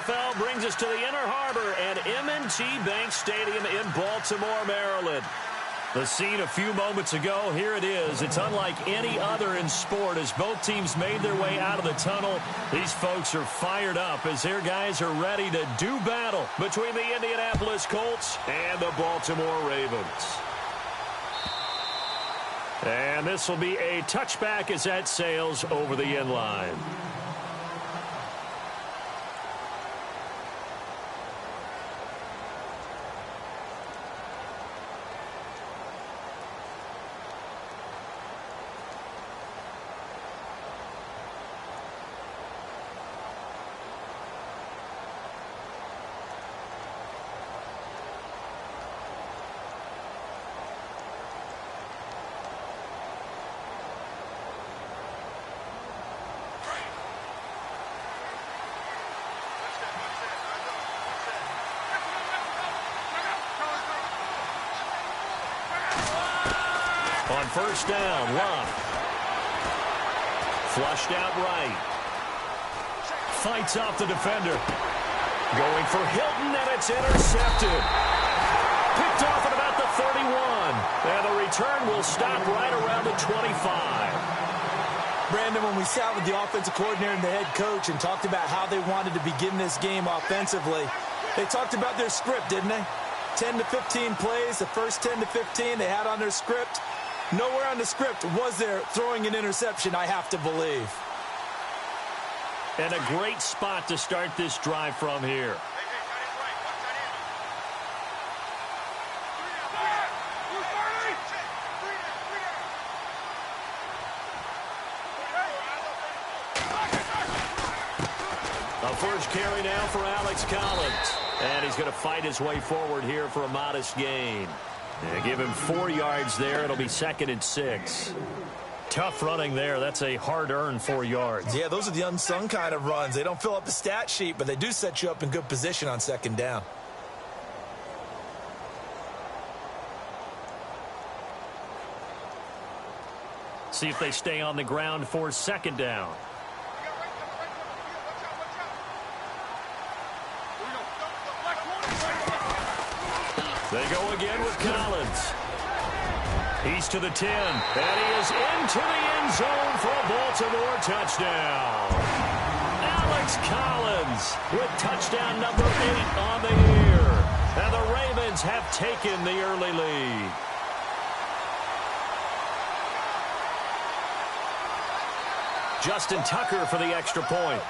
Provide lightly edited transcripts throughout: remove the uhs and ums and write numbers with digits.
NFL brings us to the Inner Harbor at M&T Bank Stadium in Baltimore, Maryland. The scene a few moments ago, here it is. It's unlike any other in sport as both teams made their way out of the tunnel. These folks are fired up as their guys are ready to do battle between the Indianapolis Colts and the Baltimore Ravens. And this will be a touchback as that sails over the end line. On first down, Love. Flushed out right. Fights off the defender. Going for Hilton, and it's intercepted. Picked off at about the 31. And the return will stop right around the 25. Brandon, when we sat with the offensive coordinator and the head coach and talked about how they wanted to begin this game offensively, they talked about their script, didn't they? 10 to 15 plays, the first 10 to 15 they had on their script. Nowhere on the script was there throwing an interception, I have to believe. And a great spot to start this drive from here. A first carry now for Alex Collins. And he's going to fight his way forward here for a modest gain. Give him 4 yards there. It'll be 2nd and 6. Tough running there. That's a hard-earned 4 yards. Yeah, those are the unsung kind of runs. They don't fill up the stat sheet, but they do set you up in good position on 2nd down. See if they stay on the ground for 2nd down. They go again with Collins. He's to the 10, and he is into the end zone for a Baltimore touchdown. Alex Collins with touchdown number 8 on the year. And the Ravens have taken the early lead. Justin Tucker for the extra point.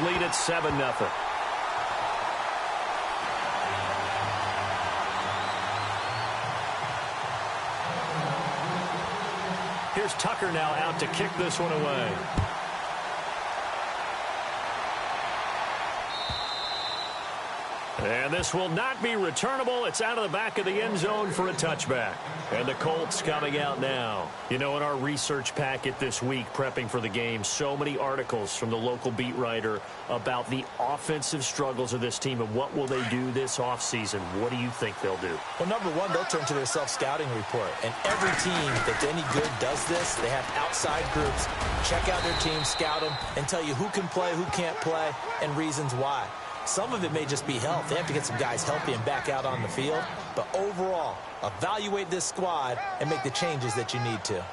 Lead at 7-0. Here's Tucker now out to kick this one away. And this will not be returnable. It's out of the back of the end zone for a touchback. And the Colts coming out now. You know, in our research packet this week, prepping for the game, so many articles from the local beat writer about the offensive struggles of this team and what will they do this offseason. What do you think they'll do? Well, number one, they'll turn to their self-scouting report. And every team that's any good does this. They have outside groups. Check out their team, scout them, and tell you who can play, who can't play, and reasons why. Some of it may just be health. They have to get some guys healthy and back out on the field. But overall, evaluate this squad and make the changes that you need to.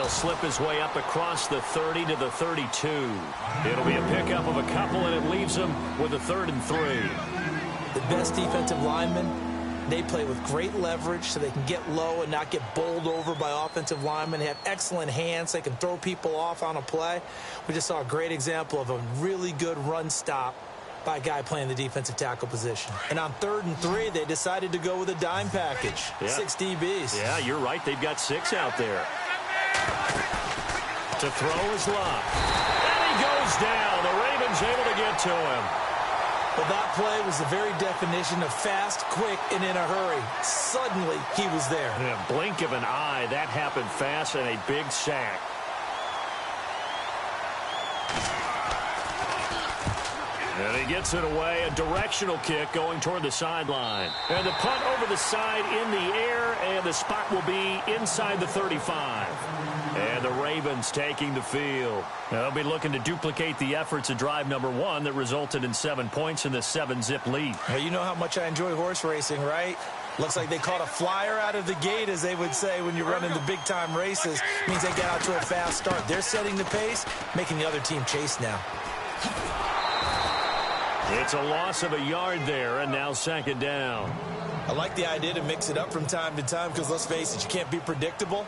Slip his way up across the 30 to the 32. It'll be a pickup of a couple, and it leaves him with a 3rd and 3. The best defensive linemen, they play with great leverage so they can get low and not get bowled over by offensive linemen. They have excellent hands. They can throw people off on a play. We just saw a great example of a really good run stop by a guy playing the defensive tackle position. And on 3rd and 3, they decided to go with a dime package. Yeah. 6 DBs. Yeah, you're right. They've got 6 out there. To throw is Love. And he goes down. The Ravens able to get to him. Well, that play was the very definition of fast, quick, and in a hurry. Suddenly, he was there. In a blink of an eye, that happened fast and a big sack. And he gets it away, a directional kick going toward the sideline. And the punt over the side in the air, and the spot will be inside the 35. And the Ravens taking the field. They'll be looking to duplicate the efforts of drive number 1 that resulted in 7 points in the 7-zip lead. Well, you know how much I enjoy horse racing, right? Looks like they caught a flyer out of the gate, as they would say when you're running the big-time races. Means they get out to a fast start. They're setting the pace, making the other team chase now. It's a loss of a yard there, and now second down. I like the idea to mix it up from time to time because, let's face it, you can't be predictable.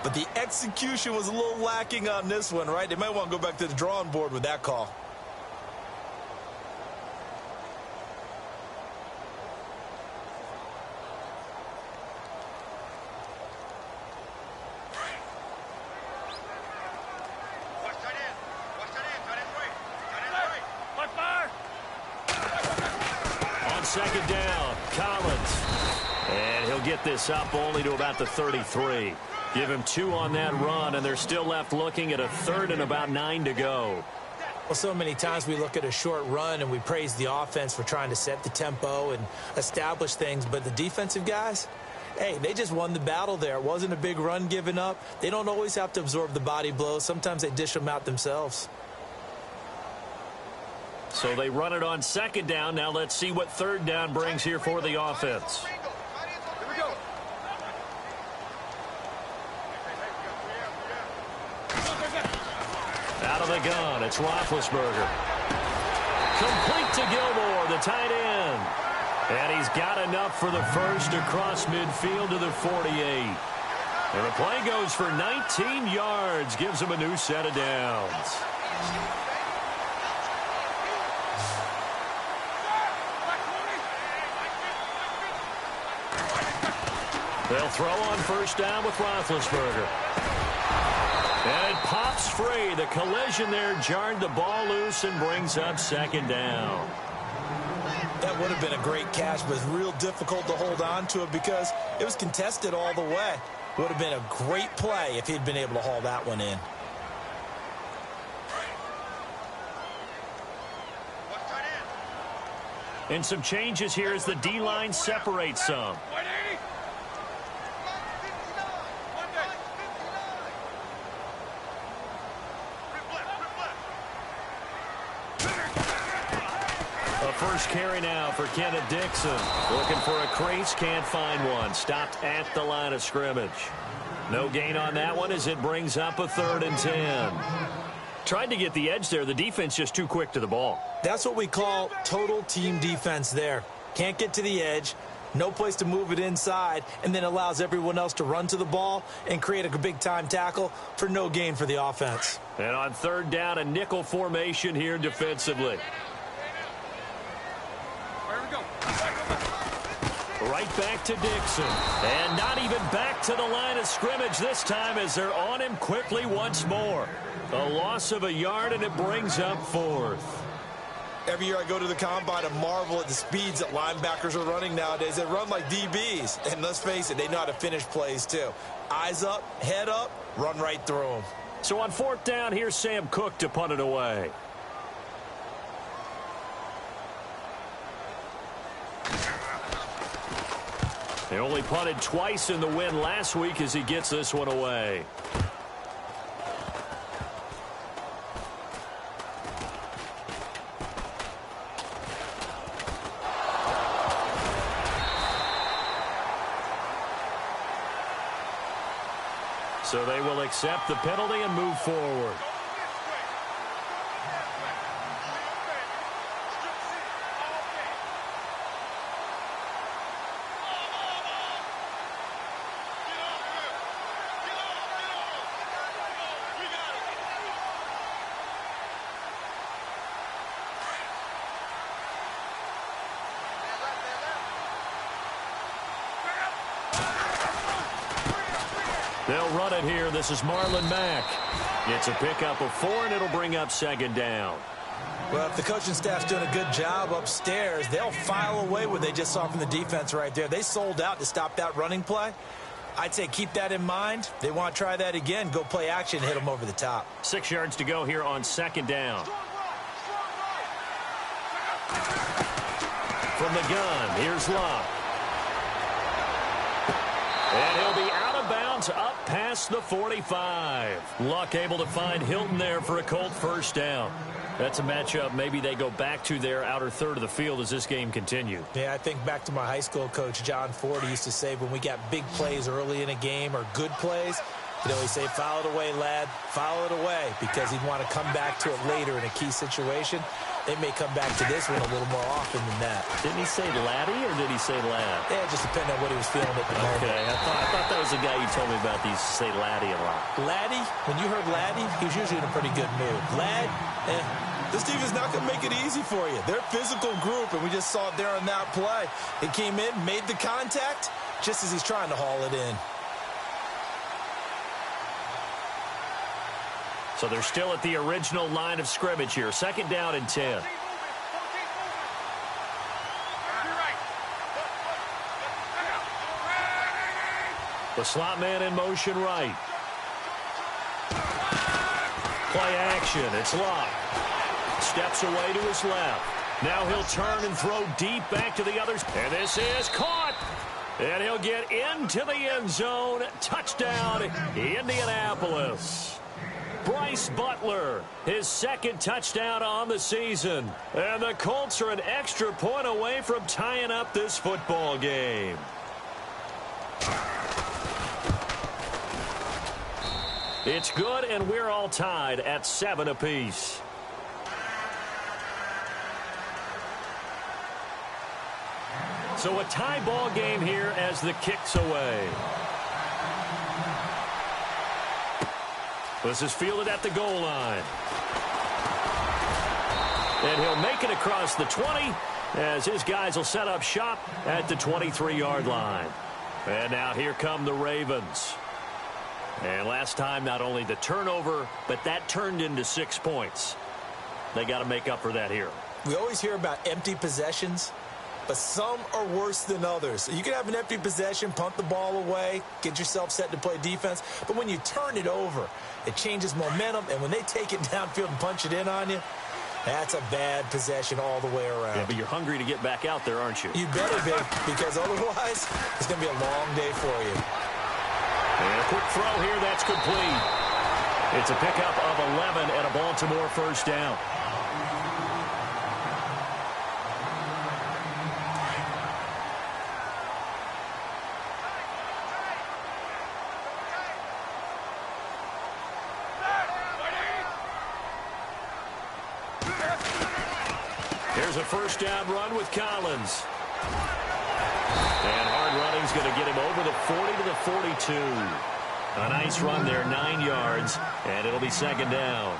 But the execution was a little lacking on this one, right? They might want to go back to the drawing board with that call. Second down, Collins. And he'll get this up only to about the 33. Give him 2 on that run, and they're still left looking at a 3rd and about 9 to go. Well, so many times we look at a short run and we praise the offense for trying to set the tempo and establish things, but the defensive guys, hey, they just won the battle there. It wasn't a big run given up. They don't always have to absorb the body blows. Sometimes they dish them out themselves. So they run it on second down. Now let's see what third down brings here for the offense. Out of the gun, it's Roethlisberger. Complete to Gilmore, the tight end. And he's got enough for the first across midfield to the 48. And the play goes for 19 yards, gives him a new set of downs. They'll throw on first down with Roethlisberger. And it pops free. The collision there jarred the ball loose and brings up second down. That would have been a great catch, but it's real difficult to hold on to it because it was contested all the way. Would have been a great play if he'd been able to haul that one in. And some changes here as the D-line separates some. First carry now for Kenneth Dixon. Looking for a crease, can't find one. Stopped at the line of scrimmage. No gain on that one as it brings up a 3rd and 10. Tried to get the edge there. The defense just too quick to the ball. That's what we call total team defense there. Can't get to the edge, no place to move it inside, and then allows everyone else to run to the ball and create a big-time tackle for no gain for the offense. And on third down, a nickel formation here defensively. Right back to Dixon. And not even back to the line of scrimmage this time as they're on him quickly once more. A loss of a yard, and it brings up 4th. Every year I go to the combine and marvel at the speeds that linebackers are running nowadays. They run like DBs. And let's face it, they know how to finish plays too. Eyes up, head up, run right through them. So on 4th down, here's Sam Cook to punt it away. They only punted twice in the win last week as he gets this one away. So they will accept the penalty and move forward. They'll run it here. This is Marlon Mack. It's a pickup of 4, and it'll bring up second down. Well, if the coaching staff's doing a good job upstairs, they'll file away what they just saw from the defense right there. They sold out to stop that running play. I'd say keep that in mind. They want to try that again. Go play action and hit them over the top. 6 yards to go here on second down. From the gun, here's Love. And he'll be out of bounds up past the 45. Luck able to find Hilton there for a Colt first down. That's a matchup maybe they go back to their outer third of the field as this game continues. Yeah, I think back to my high school coach, John Ford. He used to say when we got big plays early in a game or good plays, he'd always say, foul it away, lad, foul it away, because he'd want to come back to it later in a key situation. They may come back to this one a little more often than that. Didn't he say laddie or did he say lad? Yeah, it just depended on what he was feeling at the moment. Okay, I thought that was the guy you told me about. He used to say laddie a lot. Laddie, when you heard laddie, he was usually in a pretty good mood. Lad, this team is not going to make it easy for you. They're a physical group, and we just saw it there on that play. It came in, made the contact, just as he's trying to haul it in. So they're still at the original line of scrimmage here. Second down and 10. The slot man in motion right. Play action. It's Love. Steps away to his left. Now he'll turn and throw deep back to the others. And this is caught. And he'll get into the end zone. Touchdown, Indianapolis. Bryce Butler, his second touchdown on the season. And the Colts are an extra point away from tying up this football game. It's good, and we're all tied at 7 apiece. So a tie ball game here as the kick's away. This is fielded at the goal line. And he'll make it across the 20 as his guys will set up shop at the 23-yard line. And now here come the Ravens. And last time, not only the turnover, but that turned into 6 points. They got to make up for that here. We always hear about empty possessions, but some are worse than others. You can have an empty possession, punt the ball away, get yourself set to play defense, but when you turn it over, it changes momentum, and when they take it downfield and punch it in on you, that's a bad possession all the way around. Yeah, but you're hungry to get back out there, aren't you? You better be, because otherwise, it's going to be a long day for you. And a quick throw here, that's complete. It's a pickup of 11 and a Baltimore first down. Here's a first down run with Collins. And hard running's going to get him over the 40 to the 42. A nice run there, 9 yards, and it'll be second down.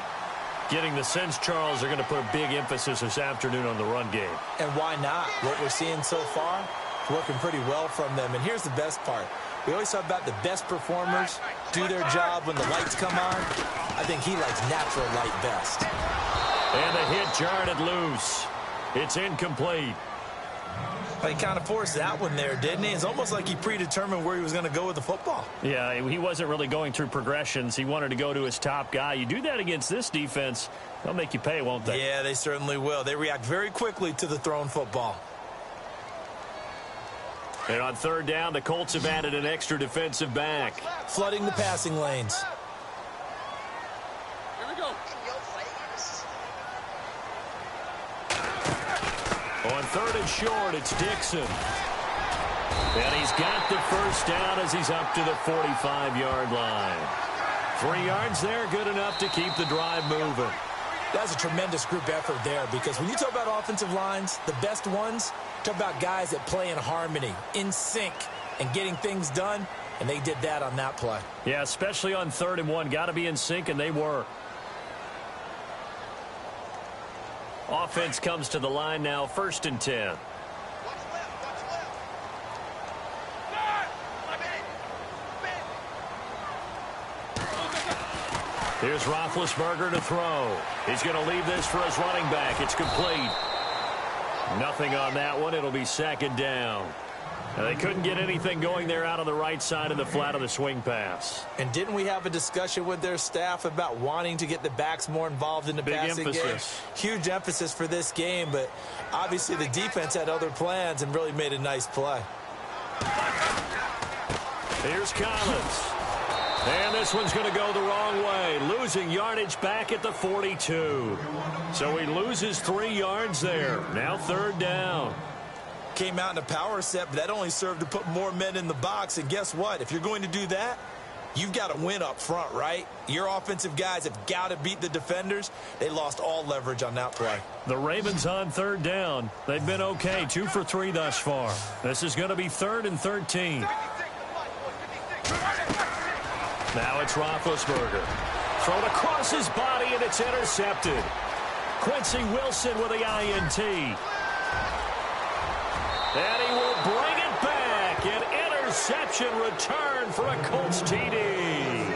Getting the sense, Charles, are going to put a big emphasis this afternoon on the run game. And why not? What we're seeing so far, working pretty well from them. And here's the best part. We always talk about the best performers do their job when the lights come on. I think he likes natural light best. And the hit jarred it loose. It's incomplete. He kind of forced that one there, didn't he? It's almost like he predetermined where he was going to go with the football. Yeah, he wasn't really going through progressions. He wanted to go to his top guy. You do that against this defense, they'll make you pay, won't they? Yeah, they certainly will. They react very quickly to the thrown football. And on third down, the Colts have added an extra defensive back. Flooding the passing lanes. Here we go. On third and short, it's Dixon. And he's got the first down as he's up to the 45-yard line. 3 yards there, good enough to keep the drive moving. That's a tremendous group effort there, because when you talk about offensive lines, the best ones, talk about guys that play in harmony, in sync, and getting things done, and they did that on that play. Yeah, especially on 3rd and 1. Got to be in sync, and they were. Offense comes to the line now, 1st and 10. Here's Roethlisberger to throw. He's going to leave this for his running back. It's complete. Nothing on that one. It'll be second down. Now, they couldn't get anything going there out on the right side of the flat of the swing pass. And didn't we have a discussion with their staff about wanting to get the backs more involved in the passing game? Huge emphasis for this game, but obviously the defense had other plans and really made a nice play. Here's Collins. And this one's going to go the wrong way, losing yardage back at the 42. So he loses 3 yards there. Now third down. Came out in a power set, but that only served to put more men in the box. And guess what? If you're going to do that, you've got to win up front, right? Your offensive guys have got to beat the defenders. They lost all leverage on that play. The Ravens on third down. They've been okay, 2 for 3 thus far. This is going to be 3rd and 13. Now it's Roethlisberger. Thrown across his body, and it's intercepted. Quincy Wilson with the INT. And he will bring it back. An interception return for a Colts TD.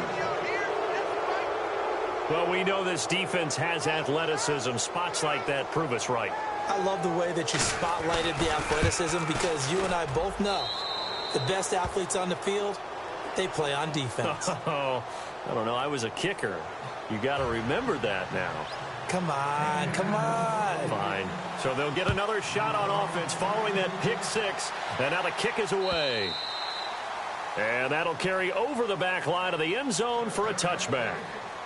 Well, we know this defense has athleticism. Spots like that prove us right. I love the way that you spotlighted the athleticism because you and I both know the best athletes on the field, they play on defense. Oh, I don't know. I was a kicker. You got to remember that now. Come on, come on. Fine. So they'll get another shot on offense following that pick 6. And now the kick is away. And that'll carry over the back line of the end zone for a touchback.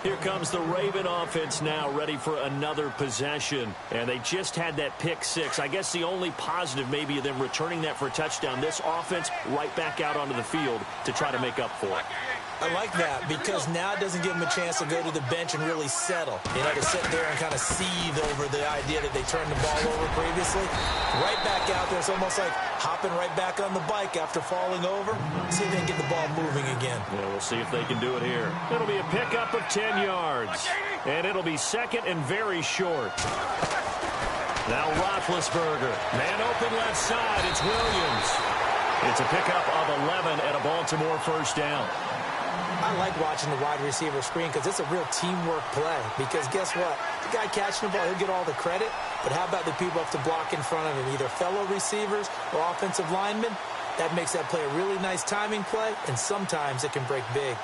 Here comes the Raven offense now, ready for another possession. And they just had that pick 6. I guess the only positive maybe of them returning that for a touchdown. This offense right back out onto the field to try to make up for it. I like that because now it doesn't give them a chance to go to the bench and really settle. You know, to sit there and kind of seethe over the idea that they turned the ball over previously. Right back out there. It's almost like hopping right back on the bike after falling over. See if they can get the ball moving again. Yeah, we'll see if they can do it here. It'll be a pickup of 10 yards. And it'll be second and very short. Now Roethlisberger. Man open left side. It's Williams. It's a pickup of 11 and a Baltimore first down. I like watching the wide receiver screen because it's a real teamwork play. Because guess what? The guy catching the ball, he'll get all the credit. But how about the people have to block in front of him, either fellow receivers or offensive linemen? That makes that play a really nice timing play, and sometimes it can break big.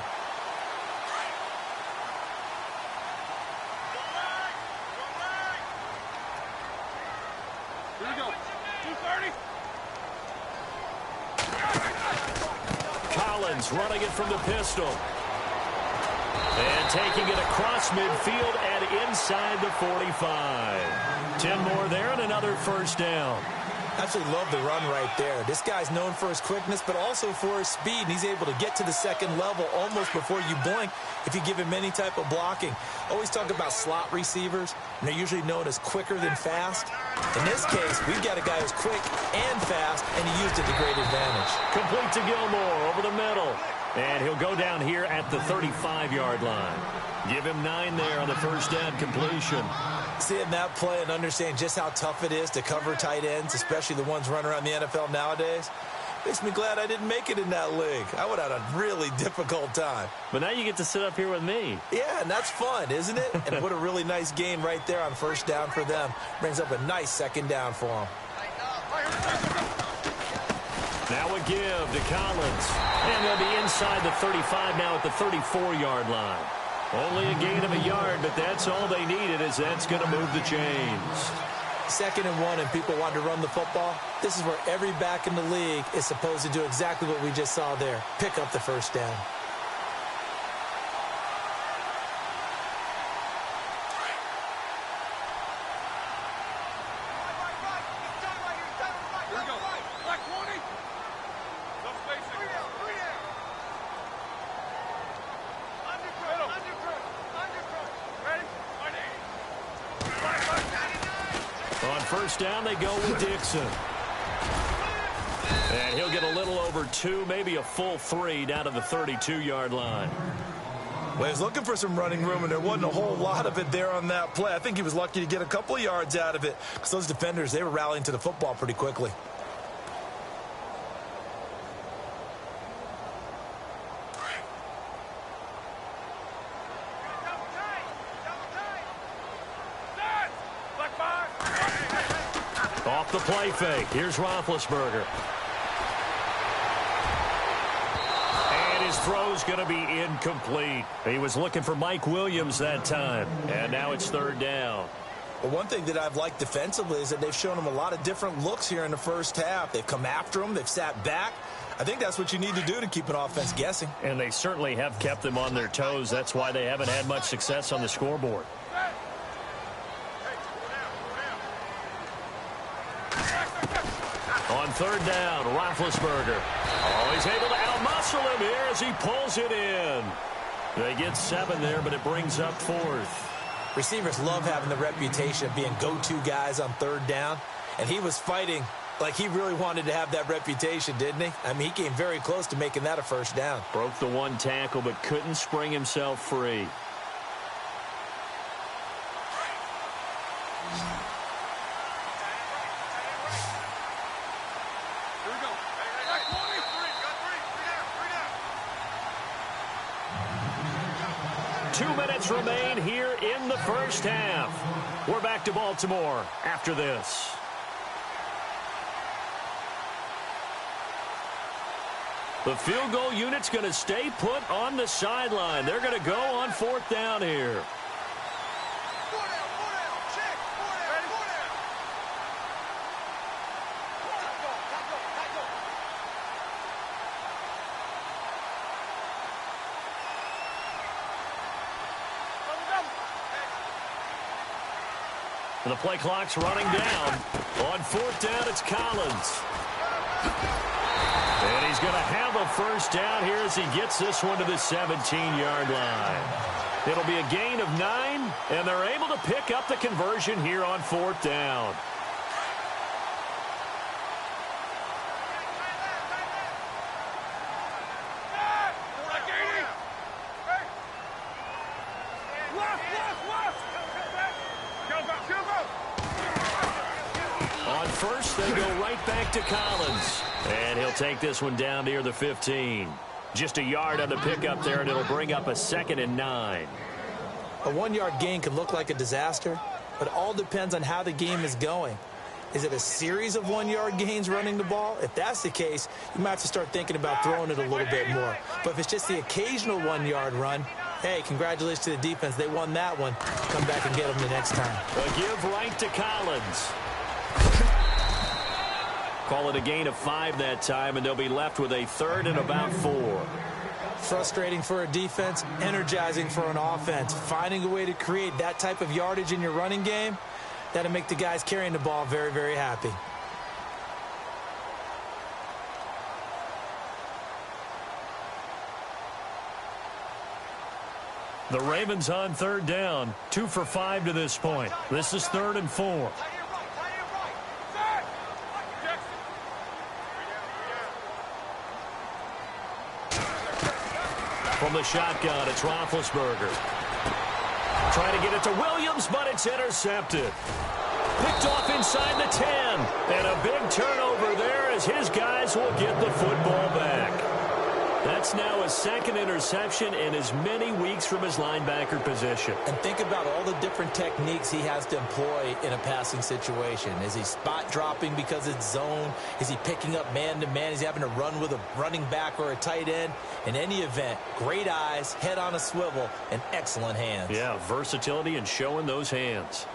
Here we go. 230. Collins running it from the pistol. And taking it across midfield and inside the 45. 10 more there and another first down. Absolutely love the run right there. This guy's known for his quickness, but also for his speed. And he's able to get to the second level almost before you blink if you give him any type of blocking. Always talk about slot receivers, and they're usually known as quicker than fast. In this case, we've got a guy who's quick and fast, and he used it to great advantage. Complete to Gilmore over the middle. And he'll go down here at the 35-yard line. Give him 9 there on the first down completion. Seeing that play and understand just how tough it is to cover tight ends, especially the ones running around the NFL nowadays, makes me glad I didn't make it in that league. I would have had a really difficult time. But now you get to sit up here with me. Yeah, and that's fun, isn't it? And what a really nice gain right there on first down for them. Brings up a nice second down for them. Now a give to Collins. And they'll be inside the 35 now at the 34-yard line. Only a gain of a yard, but that's all they needed, as that's going to move the chains. 2nd and 1, and people want to run the football. This is where every back in the league is supposed to do exactly what we just saw there. Pick up the first down. First down, they go with Dixon. And he'll get a little over 2, maybe a full 3 down to the 32-yard line. Well, he was looking for some running room, and there wasn't a whole lot of it there on that play. I think he was lucky to get a couple of yards out of it because those defenders, they were rallying to the football pretty quickly. Off the play fake, here's Roethlisberger. And his throw's going to be incomplete. He was looking for Mike Williams that time. And now it's third down. Well, one thing that I've liked defensively is that they've shown him a lot of different looks here in the first half. They've come after him. They've sat back. I think that's what you need to do to keep an offense guessing. And they certainly have kept them on their toes. That's why they haven't had much success on the scoreboard. On third down, Roethlisberger. Oh, he's able to outmuscle him here as he pulls it in. They get 7 there, but it brings up 4th. Receivers love having the reputation of being go-to guys on third down. And he was fighting like he really wanted to have that reputation, didn't he? I mean, he came very close to making that a first down. Broke the one tackle, but couldn't spring himself free. Remain here in the first half. We're back to Baltimore after this. The field goal unit's going to stay put on the sideline. They're going to go on 4th down here. And the play clock's running down. On 4th down, it's Collins. And he's going to have a first down here as he gets this one to the 17-yard line. It'll be a gain of 9, and they're able to pick up the conversion here on 4th down. On first, they go right back to Collins. And he'll take this one down near the 15. Just a yard on the pickup there, and it'll bring up a 2nd and 9. A 1-yard gain can look like a disaster, but it all depends on how the game is going. Is it a series of 1-yard gains running the ball? If that's the case, you might have to start thinking about throwing it a little bit more. But if it's just the occasional 1-yard run, hey, congratulations to the defense. They won that one. Come back and get them the next time. A give right to Collins. Call it a gain of 5 that time, and they'll be left with a 3rd and about 4. Frustrating for a defense, energizing for an offense. Finding a way to create that type of yardage in your running game, that'll make the guys carrying the ball very, very happy. The Ravens on 3rd down, 2 for 5 to this point. This is 3rd and 4. From the shotgun, it's Roethlisberger. Trying to get it to Williams, but it's intercepted. Picked off inside the 10. And a big turnover there as his guys will get the football back. That's now his 2nd interception in as many weeks from his linebacker position. And think about all the different techniques he has to employ in a passing situation. Is he spot dropping because it's zone? Is he picking up man-to-man? Is he having to run with a running back or a tight end? In any event, great eyes, head on a swivel, and excellent hands. Yeah, versatility and showing those hands.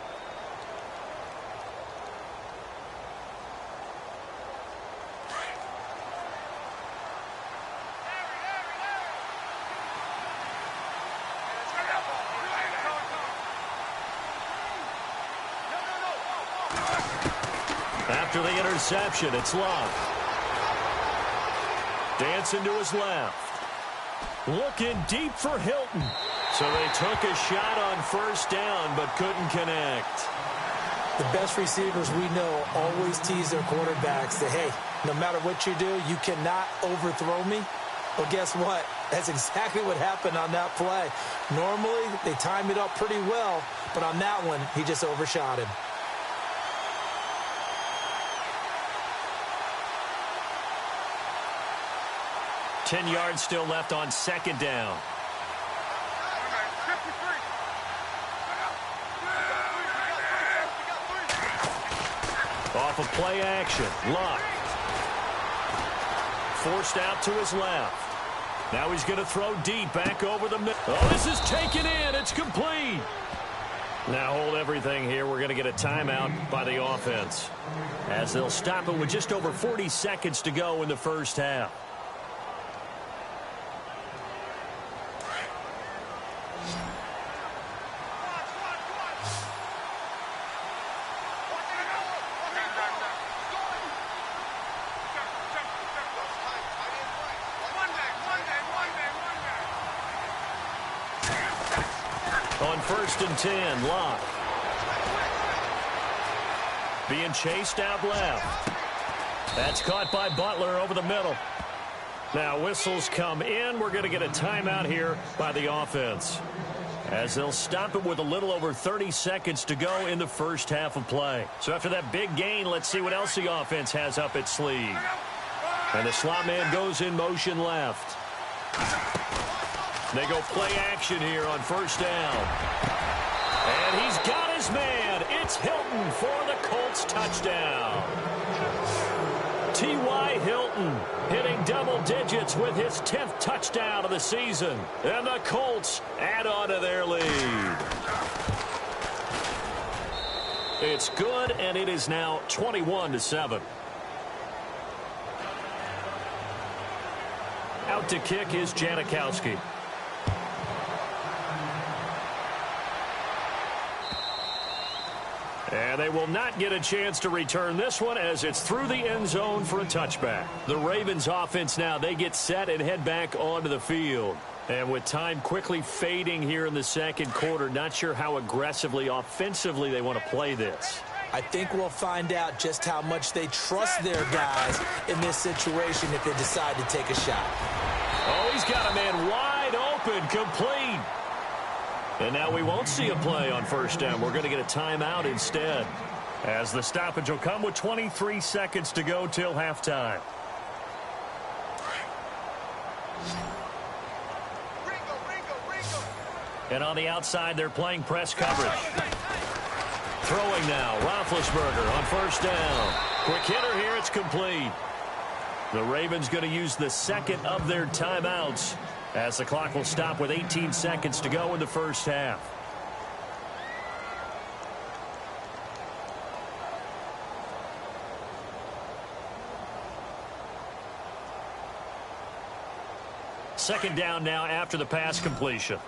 After the interception, it's Love. Dancing to his left. Looking deep for Hilton. So they took a shot on 1st down, but couldn't connect. The best receivers we know always tease their quarterbacks that, hey, no matter what you do, you cannot overthrow me. Well, guess what? That's exactly what happened on that play. Normally, they time it up pretty well, but on that one, he just overshot him. Ten yards still left on 2nd down. Off off of play action. Luck. Forced out to his left. Now he's going to throw deep back over the middle. Oh, this is taken in. It's complete. Now hold everything here. We're going to get a timeout by the offense, as they'll stop it with just over 40 seconds to go in the first half. On 1st and 10, Locke. Being chased out left. That's caught by Butler over the middle. Now whistles come in. We're going to get a timeout here by the offense, as they'll stop it with a little over 30 seconds to go in the first half of play. So after that big gain, let's see what else the offense has up its sleeve. And the slot man goes in motion left. They go play action here on 1st down. And he's got his man. It's Hilton for the Colts touchdown. T.Y. Hilton hitting double digits with his 10th touchdown of the season. And the Colts add on to their lead. It's good, and it is now 21-7. Out to kick is Janikowski. And they will not get a chance to return this one, as it's through the end zone for a touchback. The Ravens offense now, they get set and head back onto the field. And with time quickly fading here in the second quarter, not sure how aggressively, offensively they want to play this. I think we'll find out just how much they trust their guys in this situation if they decide to take a shot. Oh, he's got a man wide open, complete. And now we won't see a play on 1st down. We're going to get a timeout instead, as the stoppage will come with 23 seconds to go till halftime. And on the outside, they're playing press coverage. Throwing now, Roethlisberger on 1st down. Quick hitter here, it's complete. The Ravens going to use the second of their timeouts, as the clock will stop with 18 seconds to go in the first half. Second down now after the pass completion.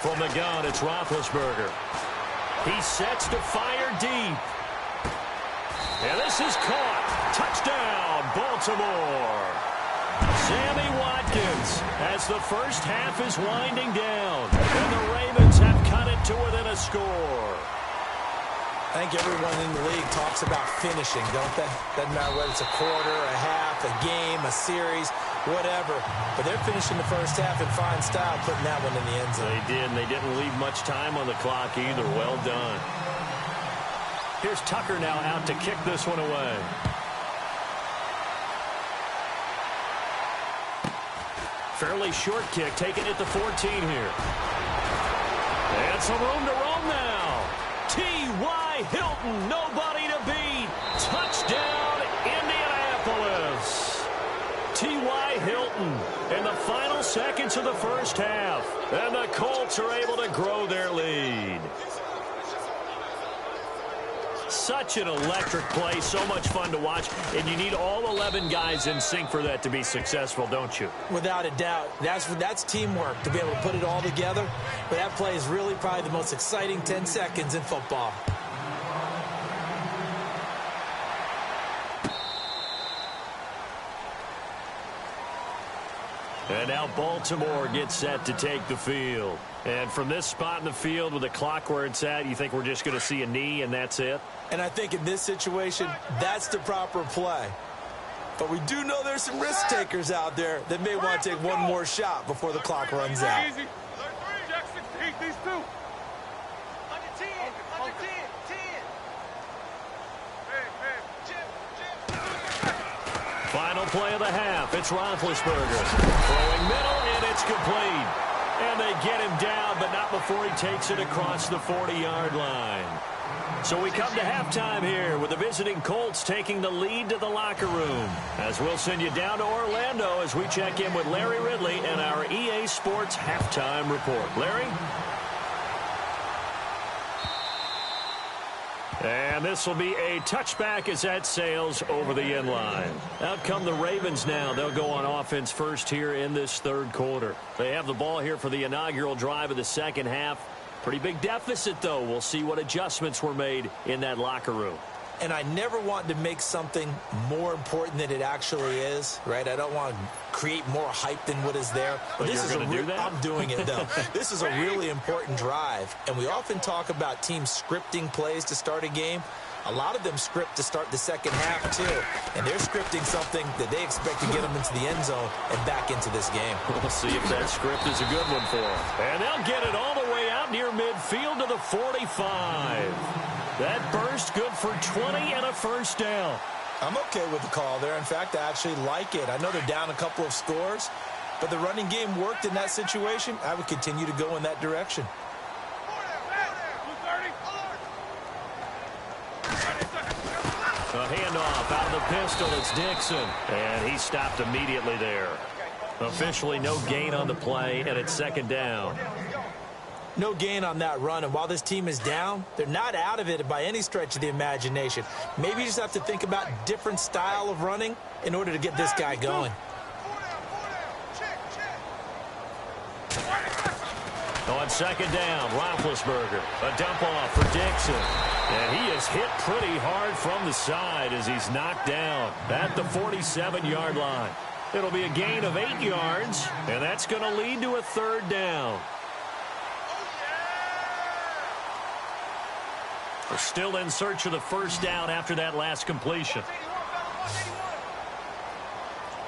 From the gun, it's Roethlisberger. He sets to fire deep. And this is caught. Touchdown, Baltimore. Sammy Watkins, as the first half is winding down. And the Ravens have cut it to within a score. I think everyone in the league talks about finishing, don't they? Doesn't matter whether it's a quarter, a half, a game, a series, whatever. But they're finishing the first half in fine style, putting that one in the end zone. They did, and they didn't leave much time on the clock either. Well done. Here's Tucker now out to kick this one away. Fairly short kick, taking it to 14 here. And some room to roam now. T.Y. Hilton, nobody to beat. Touchdown, Indianapolis. T.Y. Hilton in the final seconds of the first half. And the Colts are able to grow their lead. Such an electric play, so much fun to watch, and you need all 11 guys in sync for that to be successful, don't you? Without a doubt. That's teamwork, to be able to put it all together. But that play is really probably the most exciting 10 seconds in football. And now Baltimore gets set to take the field. And from this spot in the field with the clock where it's at, you think we're just going to see a knee and that's it? And I think in this situation, that's the proper play. But we do know there's some risk takers out there that may want to take one more shot before the clock runs out. Easy. Jack 16, these two. Under 10. Final play of the half. It's Roethlisberger. Throwing middle, and it's complete. And they get him down, but not before he takes it across the 40-yard line. So we come to halftime here with the visiting Colts taking the lead to the locker room. As we'll send you down to Orlando as we check in with Larry Ridley and our EA Sports halftime report. Larry? And this will be a touchback as that sails over the end line. Out come the Ravens now. They'll go on offense first here in this third quarter. They have the ball here for the inaugural drive of the second half. Pretty big deficit, though. We'll see what adjustments were made in that locker room. And I never want to make something more important than it actually is, right? I don't want to create more hype than what is there. But this is do that? I'm doing it, though. This is a really important drive. And we often talk about teams scripting plays to start a game. A lot of them script to start the second half, too. And they're scripting something that they expect to get them into the end zone and back into this game. We'll see if that script is a good one for them. And they'll get it all the way out near midfield to the 45. That burst good for 20 and a first down. I'm okay with the call there. In fact, I actually like it. I know they're down a couple of scores, but the running game worked in that situation. I would continue to go in that direction. A handoff out of the pistol. It's Dixon. And he stopped immediately there. Officially no gain on the play, and it's second down. No gain on that run, and while this team is down, they're not out of it by any stretch of the imagination. Maybe you just have to think about different style of running in order to get this guy going. On second down, Roethlisberger. A dump off for Dixon. And he is hit pretty hard from the side as he's knocked down at the 47-yard line. It'll be a gain of 8 yards, and that's going to lead to a third down. We're still in search of the first down after that last completion. Here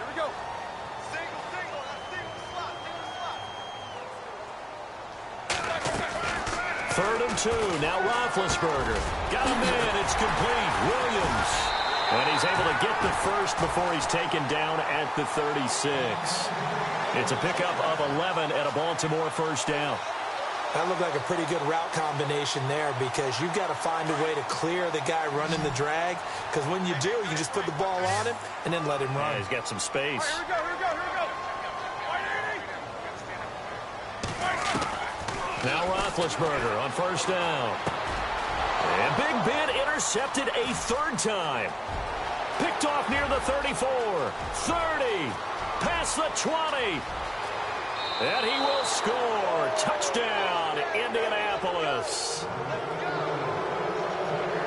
we go. Single. Third and 2. Now Roethlisberger. Got a man. It's complete. Williams. And he's able to get the first before he's taken down at the 36. It's a pickup of 11 and a Baltimore first down. That looked like a pretty good route combination there because you've got to find a way to clear the guy running the drag, because when you do, you just put the ball on him and then let him run. Yeah, he's got some space. Here we go. Now Roethlisberger on first down. And Big Ben intercepted a third time. Picked off near the 34, 30, past the 20. And he will score. Touchdown, Indianapolis.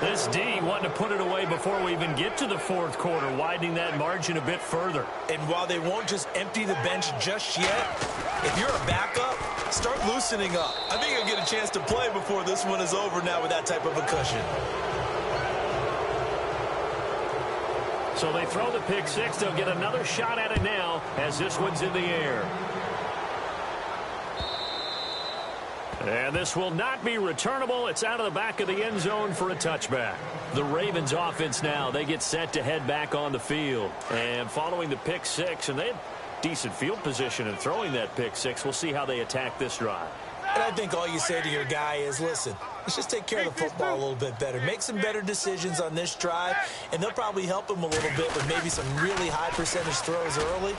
This D wanting to put it away before we even get to the fourth quarter, widening that margin a bit further. And while they won't just empty the bench just yet, if you're a backup, start loosening up. I think you'll get a chance to play before this one is over now with that type of a cushion. So they throw the pick six. They'll get another shot at it now as this one's in the air. And this will not be returnable. It's out of the back of the end zone for a touchback. The Ravens offense now, they get set to head back on the field. And following the pick six, and they had decent field position in throwing that pick six. We'll see how they attack this drive. And I think all you say to your guy is, listen, let's just take care of the football a little bit better. Make some better decisions on this drive, and they'll probably help him a little bit with maybe some really high percentage throws early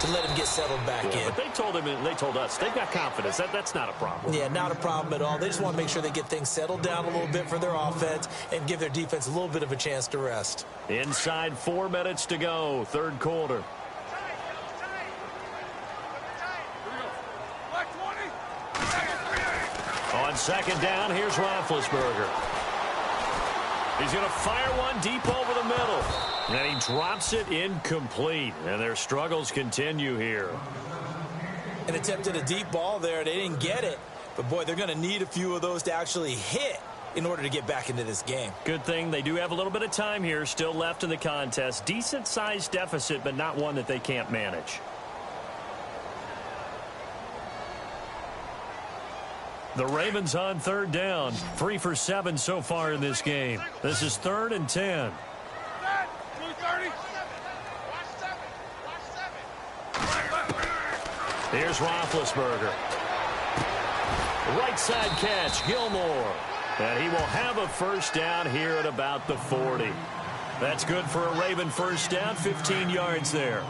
to let him get settled back in. But they told him, and they told us, they've got confidence. That's not a problem. Yeah, not a problem at all. They just want to make sure they get things settled down a little bit for their offense and give their defense a little bit of a chance to rest. Inside 4 minutes to go, third quarter. On second down, here's Roethlisberger. He's going to fire one deep over the middle. And he drops it incomplete. And their struggles continue here. An attempt at a deep ball there. They didn't get it. But, boy, they're going to need a few of those to actually hit in order to get back into this game. Good thing they do have a little bit of time here still left in the contest. Decent-sized deficit, but not one that they can't manage. The Ravens on third down. 3 for 7 so far in this game. This is 3rd and 10. Here's Roethlisberger. Right side catch, Gilmore. And he will have a first down here at about the 40. That's good for a Raven first down, 15 yards there.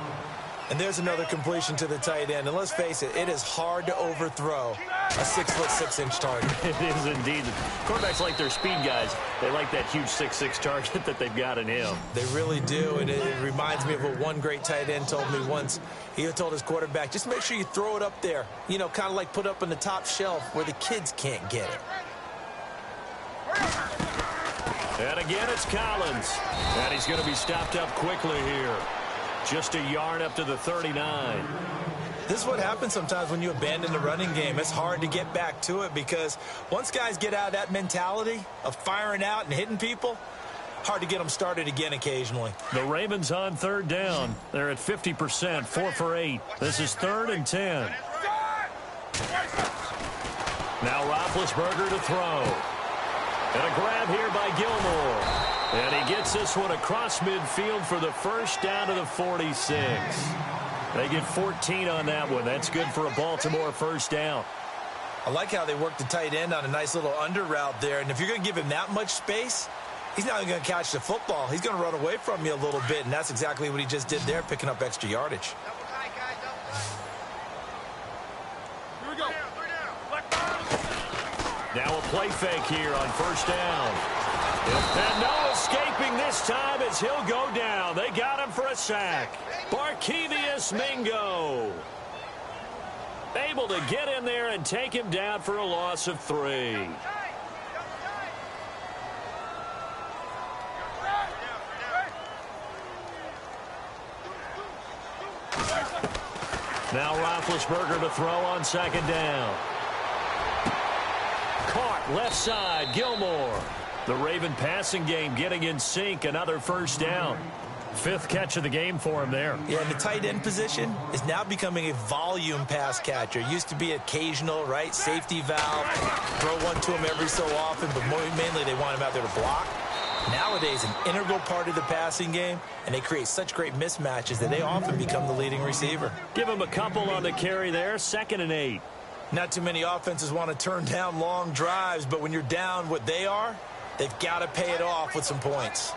And there's another completion to the tight end. And let's face it, it is hard to overthrow a 6'6" target. It is indeed. Quarterbacks like their speed guys. They like that huge 6'6" target that they've got in him. They really do. And it reminds me of what one great tight end told me once. He told his quarterback, just make sure you throw it up there. You know, kind of like put up on the top shelf where the kids can't get it. And again, it's Collins. And he's going to be stopped up quickly here. Just a yard up to the 39. This is what happens sometimes when you abandon the running game. It's hard to get back to it because once guys get out of that mentality of firing out and hitting people, hard to get them started again occasionally. The Ravens on third down. They're at 50%, 4 for 8. This is 3rd and 10. Now Roethlisberger to throw. And a grab here by Gilmore. And he gets this one across midfield for the first down to the 46. They get 14 on that one. That's good for a Baltimore first down. I like how they work the tight end on a nice little under route there. And if you're going to give him that much space, he's not even going to catch the football. He's going to run away from you a little bit, and that's exactly what he just did there, picking up extra yardage. Here we go. Now a play fake here on first down. And no escaping this time as he'll go down. They got him for a sack. Barkevious Mingo able to get in there and take him down for a loss of 3. Now Roethlisberger to throw on second down. Caught left side, Gilmore. The Raven passing game getting in sync, another first down. 5th catch of the game for him there. Yeah, and the tight end position is now becoming a volume pass catcher. Used to be occasional, right? Safety valve, throw one to him every so often, but mainly they want him out there to block. Nowadays, an integral part of the passing game, and they create such great mismatches that they often become the leading receiver. Give him a couple on the carry there, 2nd and 8. Not too many offenses want to turn down long drives, but when you're down what they are, they've got to pay it off with some points.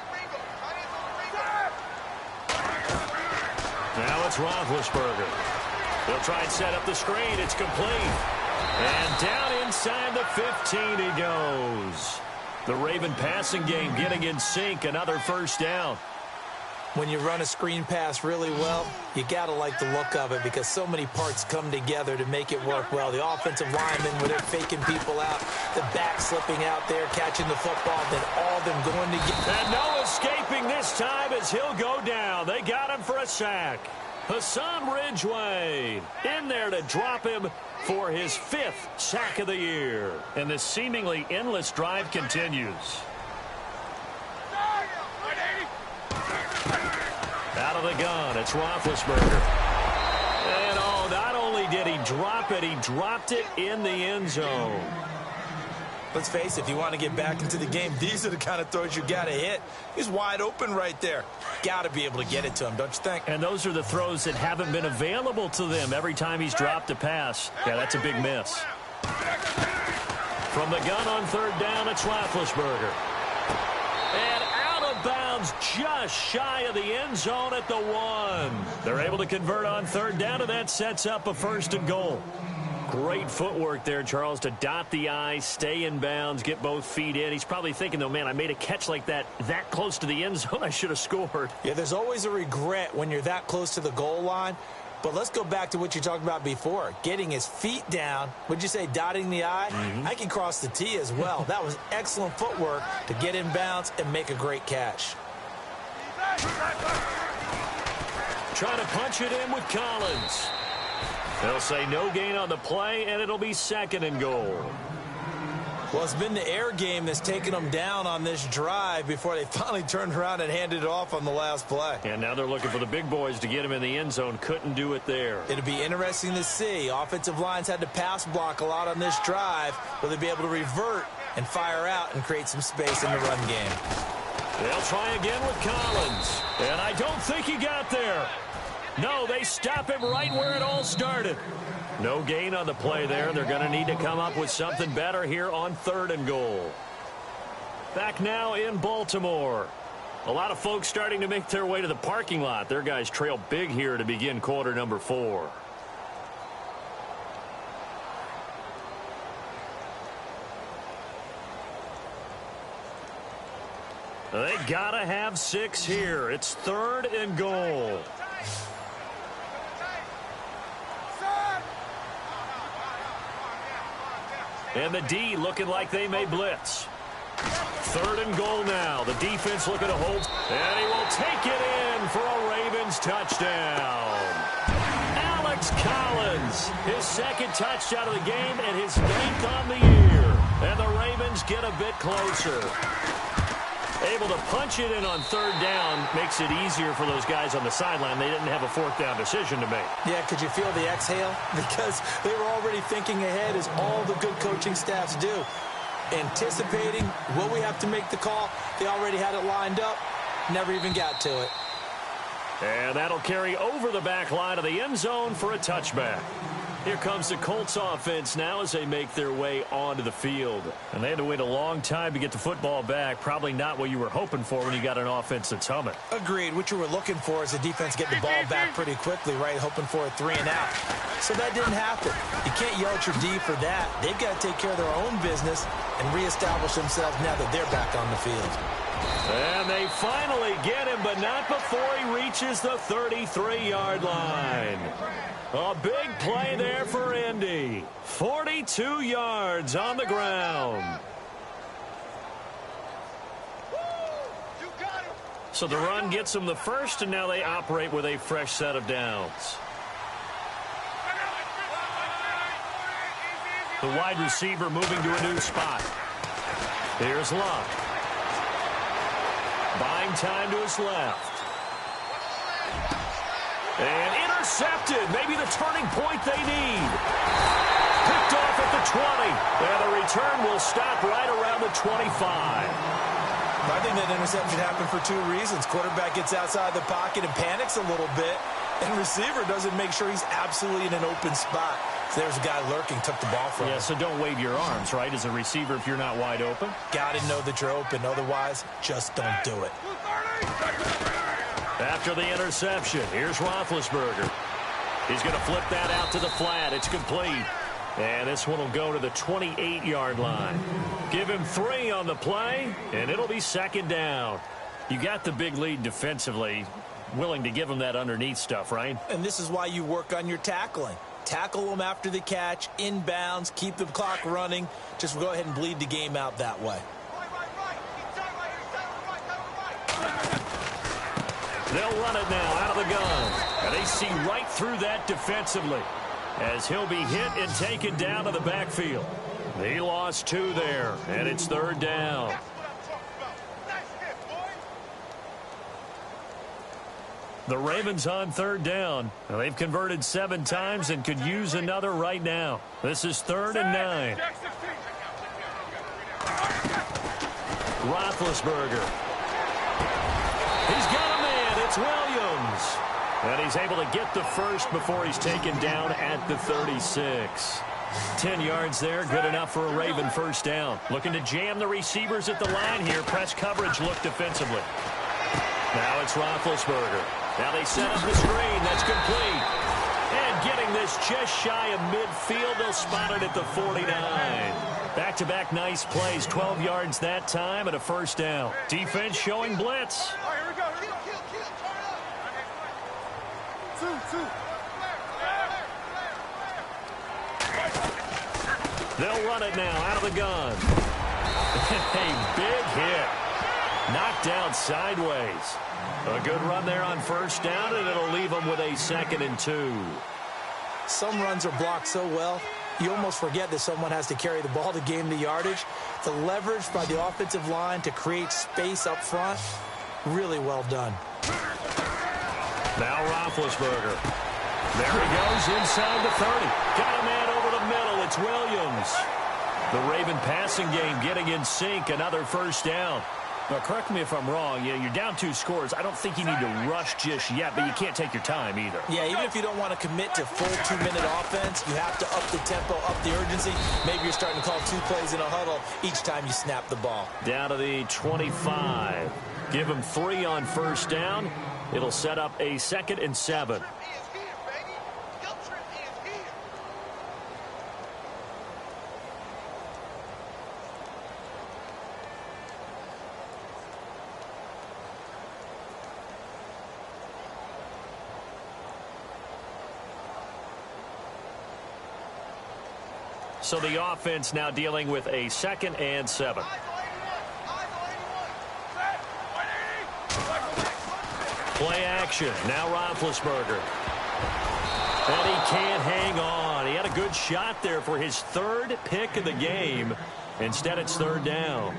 Now it's Roethlisberger. They'll try and set up the screen. It's complete. And down inside the 15 he goes. The Raven passing game getting in sync, another first down. When you run a screen pass really well, you got to like the look of it because so many parts come together to make it work well. The offensive linemen, where they're faking people out, the back slipping out there, catching the football, then all of them going to get... And no escaping this time as he'll go down. They got him for a sack. Hassan Ridgeway in there to drop him for his 5th sack of the year. And this seemingly endless drive continues. Out of the gun, it's Roethlisberger. And not only did he drop it, he dropped it in the end zone. Let's face it, if you want to get back into the game, these are the kind of throws you got to hit. He's wide open right there. Got to be able to get it to him, don't you think? And those are the throws that haven't been available to them every time he's dropped a pass. Yeah, that's a big miss. From the gun on third down, it's Roethlisberger. And out of bounds just shy of the end zone at the 1. They're able to convert on third down, and that sets up a 1st and goal. Great footwork there, Charles, to dot the I, stay in bounds, get both feet in. He's probably thinking, though, man, I made a catch like that close to the end zone. I should have scored. Yeah, there's always a regret when you're that close to the goal line. But let's go back to what you talked about before, getting his feet down. Would you say dotting the I? I can cross the T as well. That was excellent footwork to get in bounds and make a great catch. Trying to punch it in with Collins. They'll say no gain on the play, and it'll be 2nd and goal. Well, it's been the air game that's taken them down on this drive before they finally turned around and handed it off on the last play. And now they're looking for the big boys to get him in the end zone. Couldn't do it there. It'll be interesting to see. Offensive lines had to pass block a lot on this drive. Will they be able to revert and fire out and create some space in the run game? They'll try again with Collins. And I don't think he got there. No, they stop him right where it all started. No gain on the play there. They're going to need to come up with something better here on 3rd and goal. Back now in Baltimore. A lot of folks starting to make their way to the parking lot. Their guys trail big here to begin quarter number 4. They gotta have 6 here. It's 3rd and goal. And the D looking like they may blitz. 3rd and goal now. The defense looking to hold. And he will take it in for a Ravens touchdown. Alex Collins, his 2nd touchdown of the game and his 9th on the year. And the Ravens get a bit closer. Able to punch it in on 3rd down makes it easier for those guys on the sideline. They didn't have a 4th down decision to make. Yeah, could you feel the exhale? Because they were already thinking ahead, as all the good coaching staffs do. Anticipating, will we have to make the call? They already had it lined up. Never even got to it. And that'll carry over the back line of the end zone for a touchback. Here comes the Colts offense now as they make their way onto the field. And they had to wait a long time to get the football back. Probably not what you were hoping for when you got an offense that's humming. Agreed. What you were looking for is the defense getting the ball back pretty quickly, right? Hoping for a 3 and out. So that didn't happen. You can't yell at your D for that. They've got to take care of their own business and reestablish themselves now that they're back on the field. And they finally get him, but not before he reaches the 33-yard line. A big play there for Indy. 42 yards on the ground. So the run gets them the first, and now they operate with a fresh set of downs. The wide receiver moving to a new spot. Here's Luck. Buying time to his left. And intercepted. Maybe the turning point they need. Picked off at the 20. And the return will stop right around the 25. I think that interception happened for 2 reasons. Quarterback gets outside the pocket and panics a little bit. And receiver doesn't make sure he's absolutely in an open spot. So there's a guy lurking, took the ball from him. Yeah, so don't wave your arms, right, as a receiver if you're not wide open. Got to know that you're open. Otherwise, just don't do it. After the interception, here's Roethlisberger. He's going to flip that out to the flat. It's complete. And this one will go to the 28-yard line. Give him 3 on the play, and it'll be 2nd down. You got the big lead defensively. Willing to give him that underneath stuff, right? And this is why you work on your tackling. Tackle them after the catch, inbounds, keep the clock running. Just go ahead and bleed the game out that way. They'll run it now out of the gun. And they see right through that defensively as he'll be hit and taken down to the backfield. He lost 2 there, and it's 3rd down. The Ravens on 3rd down. They've converted 7 times and could use another right now. This is 3rd and 9. Roethlisberger. He's got a man. It's Williams. And he's able to get the first before he's taken down at the 36. 10 yards there, good enough for a Raven 1st down. Looking to jam the receivers at the line here. Press coverage look defensively. Now it's Roethlisberger. Now they set up the screen. That's complete. And getting this just shy of midfield. They'll spot it at the 49. Back-to-back nice plays. 12 yards that time and a 1st down. Defense showing blitz. All right, here we go. Turn up. 2. They'll run it now out of the gun. A big hit. Knocked down sideways. A good run there on 1st down, and it'll leave them with a 2nd and 2. Some runs are blocked so well, you almost forget that someone has to carry the ball to gain the yardage. The leverage by the offensive line to create space up front, really well done. Now Roethlisberger. There he goes inside the 30. Got a man over the middle. It's Williams. The Raven passing game getting in sync. Another 1st down. Well, correct me if I'm wrong. You're down 2 scores. I don't think you need to rush just yet, but you can't take your time either. Yeah, even if you don't want to commit to full 2-minute offense, you have to up the tempo, up the urgency. Maybe you're starting to call 2 plays in a huddle each time you snap the ball. Down to the 25. Give him 3 on first down. It'll set up a 2nd and 7. So the offense now dealing with a 2nd and 7. Play action. Now Roethlisberger. And he can't hang on. He had a good shot there for his 3rd pick of the game. Instead, it's 3rd down.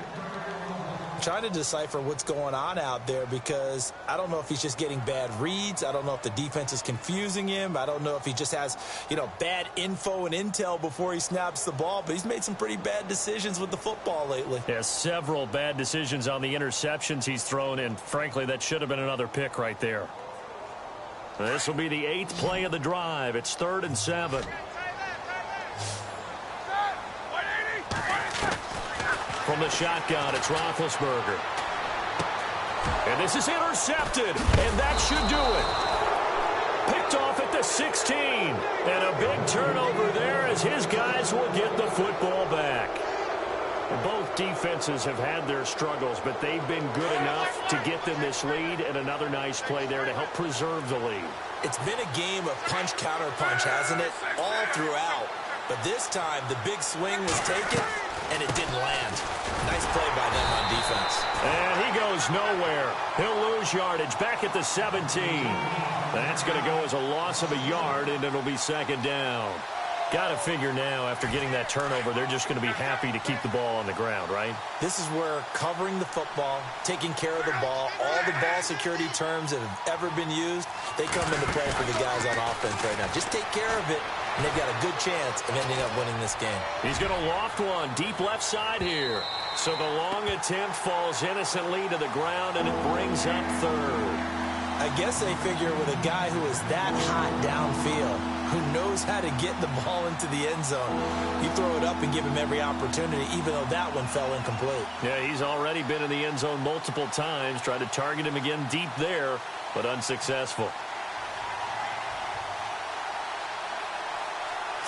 Trying to decipher what's going on out there because I don't know if he's just getting bad reads. I don't know if the defense is confusing him. I don't know if he just has, bad info and intel before he snaps the ball. But he's made some pretty bad decisions with the football lately. Yeah, several bad decisions on the interceptions he's thrown, and frankly, that should have been another pick right there. This will be the 8th play of the drive. It's 3rd and 7. From the shotgun, it's Roethlisberger. And this is intercepted, and that should do it. Picked off at the 16. And a big turnover there as his guys will get the football back. Both defenses have had their struggles, but they've been good enough to get them this lead, and another nice play there to help preserve the lead. It's been a game of punch-counter-punch, hasn't it? All throughout. But this time, the big swing was taken, and it didn't land. Nice play by them on defense. And he goes nowhere. He'll lose yardage back at the 17. That's going to go as a loss of a yard, and it'll be 2nd down. Got to figure now, after getting that turnover, they're just going to be happy to keep the ball on the ground, right? This is where covering the football, taking care of the ball, all the ball security terms that have ever been used, they come into play for the guys on offense right now. Just take care of it, and they've got a good chance of ending up winning this game. He's going to loft one deep left side here. So the long attempt falls innocently to the ground, and it brings up 3rd. I guess they figure with a guy who is that hot downfield, who knows how to get the ball into the end zone, you throw it up and give him every opportunity, even though that one fell incomplete. Yeah, he's already been in the end zone multiple times, tried to target him again deep there, but unsuccessful.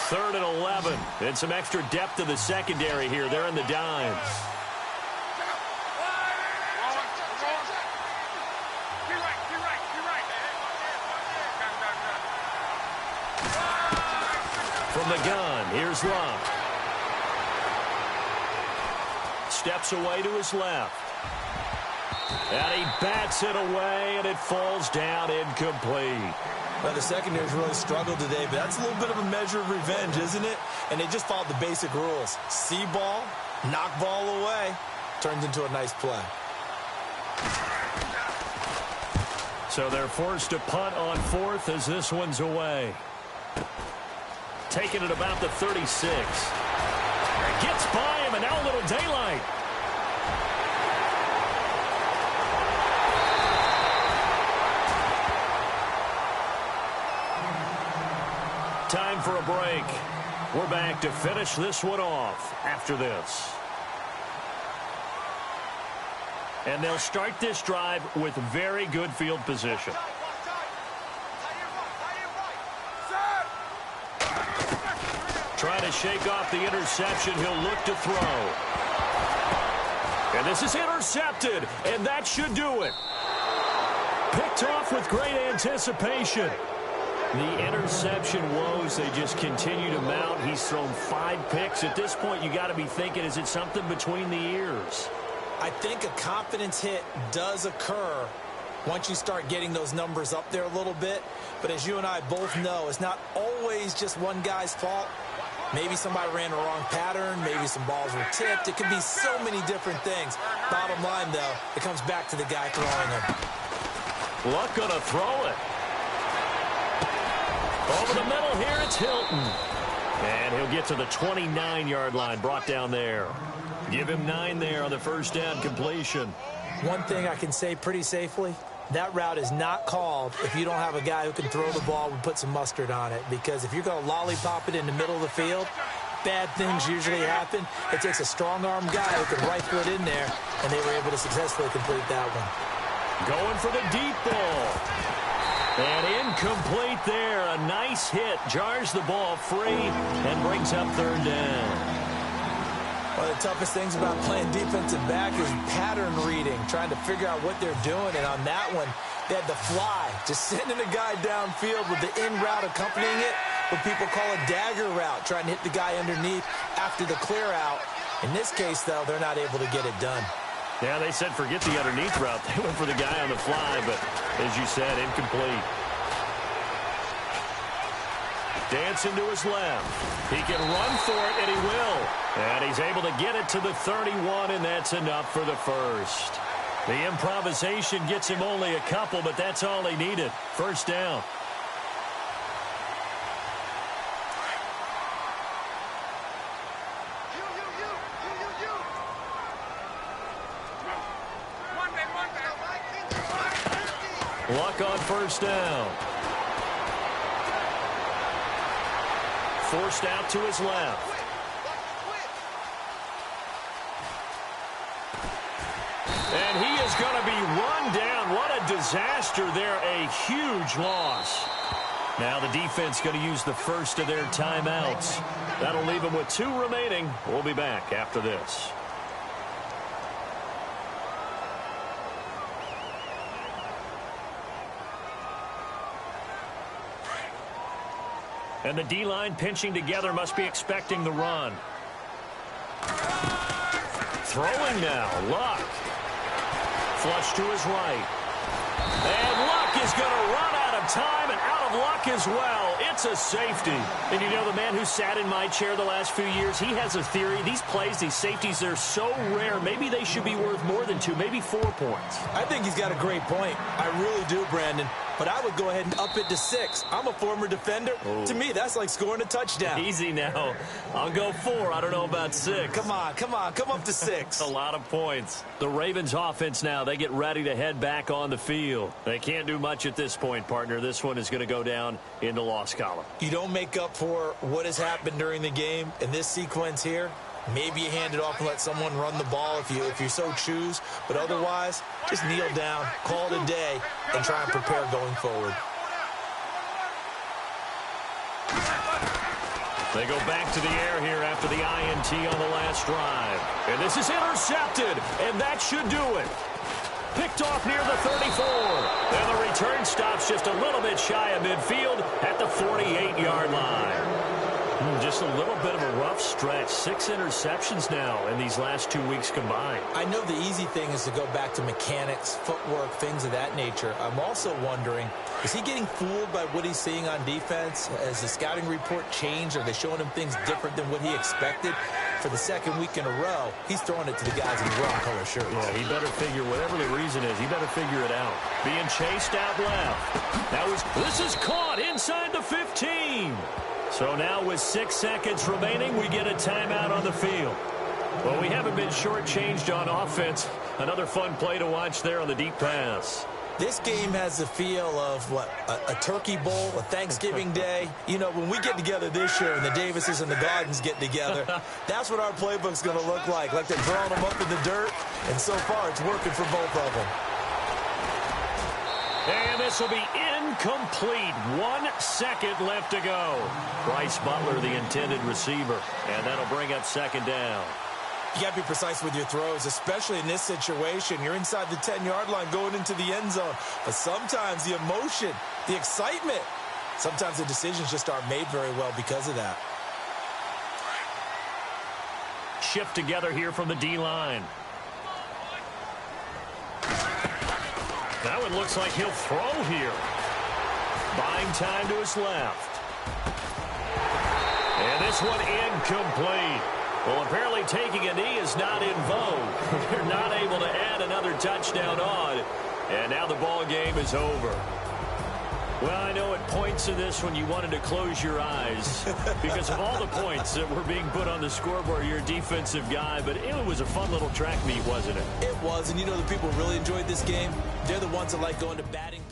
3rd and 11, and some extra depth to the secondary here. They're in the dimes. From the gun, here's Luck. Steps away to his left. And he bats it away, and it falls down incomplete. Well, the secondary's really struggled today, but that's a little bit of a measure of revenge, isn't it? And they just followed the basic rules. See ball, knock ball away, turns into a nice play. So they're forced to punt on 4th as this one's away. Taking it about the 36. Gets by him, and now a little daylight. Time for a break. We're back to finish this one off after this. And they'll start this drive with very good field position. Trying to shake off the interception. He'll look to throw. And this is intercepted, and that should do it. Picked off with great anticipation. The interception woes, they just continue to mount. He's thrown 5 picks. At this point, you got to be thinking, is it something between the ears? I think a confidence hit does occur once you start getting those numbers up there a little bit. But as you and I both know, it's not always just one guy's fault. Maybe somebody ran the wrong pattern. Maybe some balls were tipped. It could be so many different things. Bottom line, though, it comes back to the guy throwing them. Luck going to throw it. Over the middle here, it's Hilton. And he'll get to the 29-yard line, brought down there. Give him 9 there on the first down completion. One thing I can say pretty safely, that route is not called if you don't have a guy who can throw the ball and put some mustard on it. Because if you're going to lollipop it in the middle of the field, bad things usually happen. It takes a strong-arm guy who can rifle it in there, and they were able to successfully complete that one. Going for the deep ball. And incomplete there. A nice hit. Jars the ball free and brings up third down. One of the toughest things about playing defensive back is pattern reading, trying to figure out what they're doing. And on that one, they had the fly, just sending a guy downfield with the in route accompanying it, what people call a dagger route, trying to hit the guy underneath after the clear out. In this case, though, they're not able to get it done. Yeah, they said forget the underneath route. They went for the guy on the fly, but as you said, incomplete. Dancing to his left. He can run for it, and he will. And he's able to get it to the 31, and that's enough for the first. The improvisation gets him only a couple, but that's all he needed. First down. Luck on first down. Forced out to his left. And he is going to be run down. What a disaster there. A huge loss. Now the defense going to use the first of their timeouts. That'll leave them with 2 remaining. We'll be back after this. And the D-line pinching together must be expecting the run. Throwing now, Luck. Flush to his right. And Luck is going to run out of time and out of luck as well. It's a safety. And you know, the man who sat in my chair the last few years, he has a theory. These plays, these safeties, they're so rare. Maybe they should be worth more than 2, maybe 4 points. I think he's got a great point. I really do, Brandon. But I would go ahead and up it to 6. I'm a former defender. Oh. To me, that's like scoring a touchdown. Easy now. I'll go 4. I don't know about 6. Come on. Come up to 6. A lot of points. The Ravens offense now, they get ready to head back on the field. They can't do much at this point, partner. This one is going to go down in the loss column. You don't make up for what has happened during the game in this sequence here. Maybe you hand it off and let someone run the ball if you so choose. But otherwise, just kneel down, call it a day, and try and prepare going forward. They go back to the air here after the INT on the last drive. And this is intercepted, and that should do it. Picked off near the 34. And the return stops just a little bit shy of midfield at the 48-yard line. Just a little bit of a rough stretch. 6 interceptions now in these last 2 weeks combined. I know the easy thing is to go back to mechanics, footwork, things of that nature. I'm also wondering, is he getting fooled by what he's seeing on defense? Has the scouting report changed? Are they showing him things different than what he expected? For the second week in a row, he's throwing it to the guys in the wrong color shirts. Yeah, he better figure, whatever the reason is, he better figure it out. Being chased out left. This is caught inside the 15. So now with 6 seconds remaining, we get a timeout on the field. Well, we haven't been shortchanged on offense. Another fun play to watch there on the deep pass. This game has the feel of, a turkey bowl, a Thanksgiving day. You know, when we get together this year and the Davises and the Gardens get together, that's what our playbook's going to look like they're throwing them up in the dirt, and so far it's working for both of them. And this will be incomplete. 1 second left to go. Bryce Butler, the intended receiver, and that'll bring up second down. You got to be precise with your throws, especially in this situation. You're inside the 10-yard line going into the end zone. But sometimes the emotion, the excitement, sometimes the decisions just aren't made very well because of that. Shift together here from the D-line. Now it looks like he'll throw here. Buying time to his left. And this one incomplete. Well, apparently taking a knee is not in vogue. They're not able to add another touchdown on. And now the ball game is over. Well, I know at points in this when you wanted to close your eyes because of all the points that were being put on the scoreboard. You're a defensive guy, but it was a fun little track meet, wasn't it? It was, and you know the people who really enjoyed this game? They're the ones that like going to batting.